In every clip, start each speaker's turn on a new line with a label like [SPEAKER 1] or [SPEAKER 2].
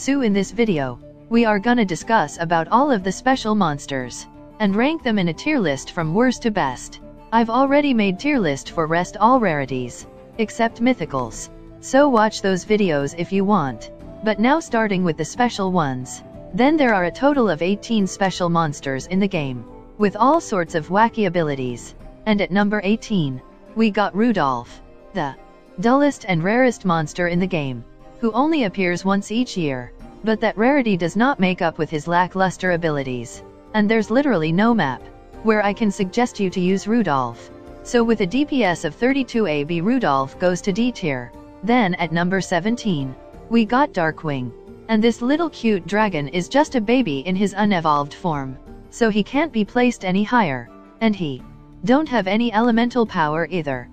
[SPEAKER 1] So in this video, we are gonna discuss about all of the special monsters, and rank them in a tier list from worst to best. I've already made tier list for rest all rarities, except mythicals. So watch those videos if you want. But now starting with the special ones. Then there are a total of 18 special monsters in the game, with all sorts of wacky abilities. And at number 18, we got Rudolph, the dullest and rarest monster in the game, who only appears once each year. But that rarity does not make up with his lackluster abilities. And there's literally no map where I can suggest you to use Rudolph. So with a DPS of 32 AB, Rudolph goes to D tier. Then at number 17, we got Darkwing. And this little cute dragon is just a baby in his unevolved form, so he can't be placed any higher. And he don't have any elemental power either,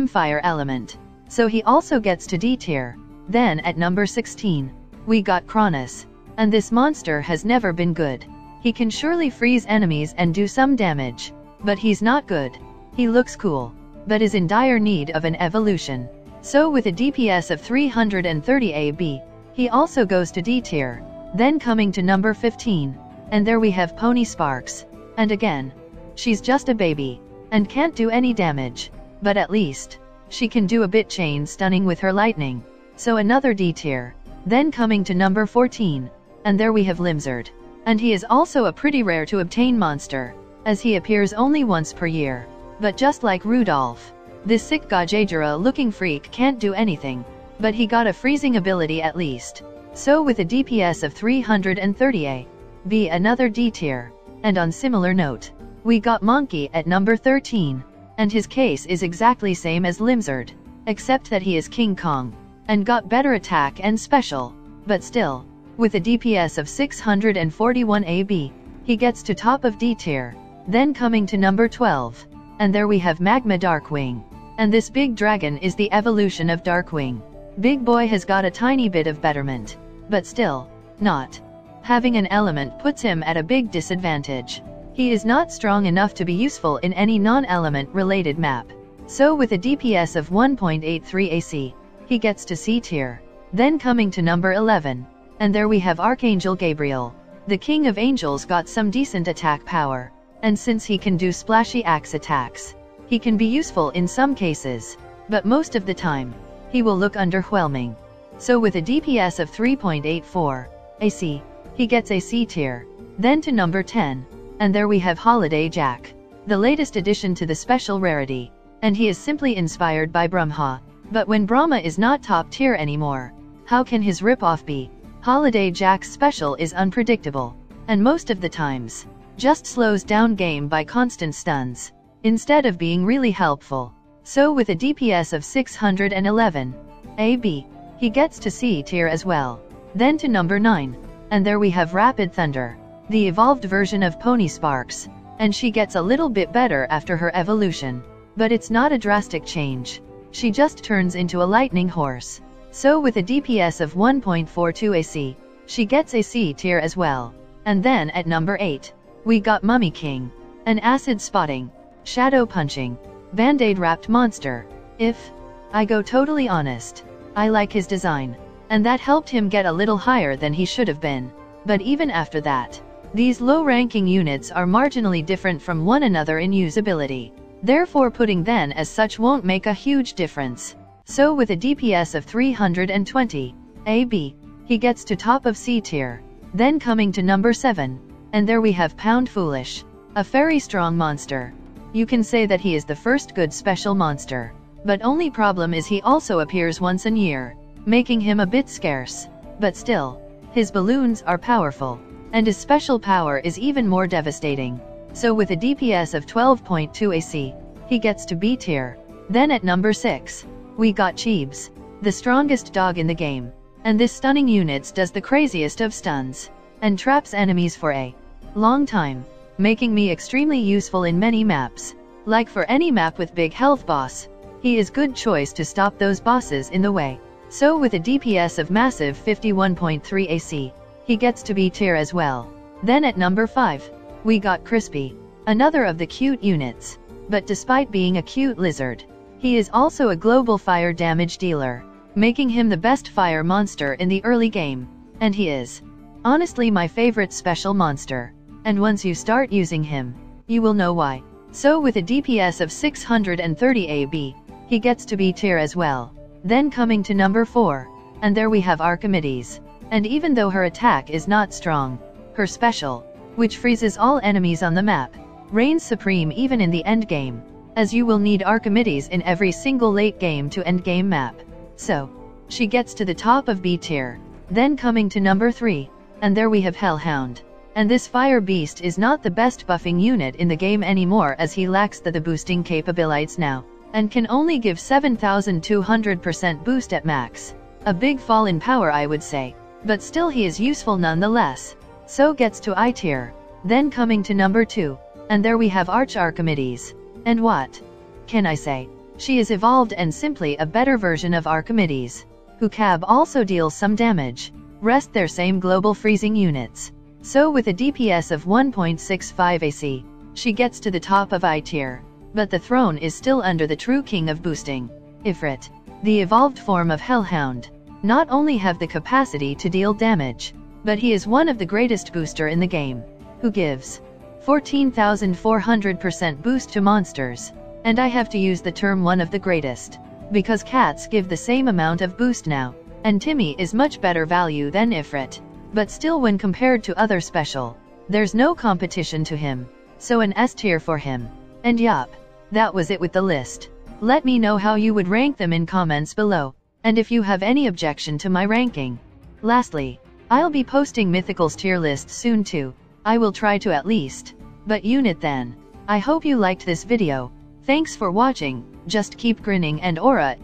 [SPEAKER 1] fire element. So he also gets to D tier. Then at number 16, we got Cronus. And this monster has never been good. He can surely freeze enemies and do some damage, but he's not good. He looks cool, but is in dire need of an evolution. So with a DPS of 330 AB, he also goes to D tier. Then coming to number 15, and there we have Pony Sparks. And again, she's just a baby, and can't do any damage, but at least she can do a bit chain stunning with her lightning. So another D tier. Then coming to number 14, and there we have Limzard. And he is also a pretty rare to obtain monster, as he appears only once per year. But just like Rudolph, this sick Gajajara looking freak can't do anything, but he got a freezing ability at least. So with a DPS of 330 AB, another D tier. And on similar note, we got Monkey at number 13, and his case is exactly same as Limzard, except that he is King Kong, and got better attack and special, but still, with a DPS of 641 AB, he gets to top of D tier. Then coming to number 12, and there we have Magma Darkwing. And this big dragon is the evolution of Darkwing. Big boy has got a tiny bit of betterment, but still, not having an element puts him at a big disadvantage. He is not strong enough to be useful in any non-element related map. So with a DPS of 1.83 AC, he gets to C tier. Then coming to number 11, and there we have Archangel Gabriel. The king of angels got some decent attack power, and since he can do splashy axe attacks, he can be useful in some cases, but most of the time, he will look underwhelming. So with a DPS of 3.84 AC, he gets a C tier. Then to number 10, and there we have Holiday Jack, the latest addition to the special rarity, and he is simply inspired by Brahma. But when Brahma is not top tier anymore, how can his ripoff be? Holiday Jack's special is unpredictable, and most of the times, just slows down game by constant stuns, instead of being really helpful. So with a DPS of 611 AB, he gets to C tier as well. Then to number 9, and there we have Rapid Thunder, the evolved version of Pony Sparks, and she gets a little bit better after her evolution, but it's not a drastic change. She just turns into a lightning horse. So with a DPS of 1.42 AC, she gets a C tier as well. And then at number 8, we got Mummy King, an acid spotting, shadow punching, band-aid wrapped monster. If I go totally honest, I like his design, and that helped him get a little higher than he should have been. But even after that, these low-ranking units are marginally different from one another in usability. Therefore putting them as such won't make a huge difference. So with a DPS of 320 AB, he gets to top of C tier. Then coming to number 7, and there we have Pound Foolish, a very strong monster. You can say that he is the first good special monster, but only problem is he also appears once a year, making him a bit scarce. But still, his balloons are powerful, and his special power is even more devastating. So with a DPS of 12.2 AC, he gets to B tier. Then at number 6, we got Cheebs, the strongest dog in the game. And this stunning unit does the craziest of stuns, and traps enemies for a long time, making me extremely useful in many maps. Like for any map with big health boss, he is good choice to stop those bosses in the way. So with a DPS of massive 51.3 AC, he gets to B tier as well. Then at number 5, we got Crispy, another of the cute units. But despite being a cute lizard, he is also a global fire damage dealer, making him the best fire monster in the early game. And he is honestly my favorite special monster. And once you start using him, you will know why. So with a DPS of 630 AB, he gets to B tier as well. Then coming to number 4, and there we have Archimedes. And even though her attack is not strong, her special, which freezes all enemies on the map, reigns supreme even in the endgame, as you will need Archimedes in every single late game to endgame map. So, she gets to the top of B tier. Then coming to number 3, and there we have Hellhound. And this fire beast is not the best buffing unit in the game anymore, as he lacks the boosting capabilities now, and can only give 7200% boost at max. A big fall in power, I would say, but still he is useful nonetheless. So gets to I tier. Then coming to number 2, and there we have Archimedes. And what can I say? She is evolved and simply a better version of Archimedes, who also deals some damage. Rest their same global freezing units. So with a DPS of 1.65 AC, she gets to the top of I tier. But the throne is still under the true king of boosting, Ifrit, the evolved form of Hellhound. Not only have the capacity to deal damage, but he is one of the greatest booster in the game, who gives 14,400% boost to monsters. And I have to use the term one of the greatest, because cats give the same amount of boost now, and Timmy is much better value than Ifrit. But still, when compared to other special, there's no competition to him. So an S tier for him. And yup, that was it with the list. Let me know how you would rank them in comments below, and if you have any objection to my ranking. Lastly, I'll be posting Mythicals tier list soon too. I will try to at least. But unit then. I hope you liked this video. Thanks for watching. Just keep grinning and aura.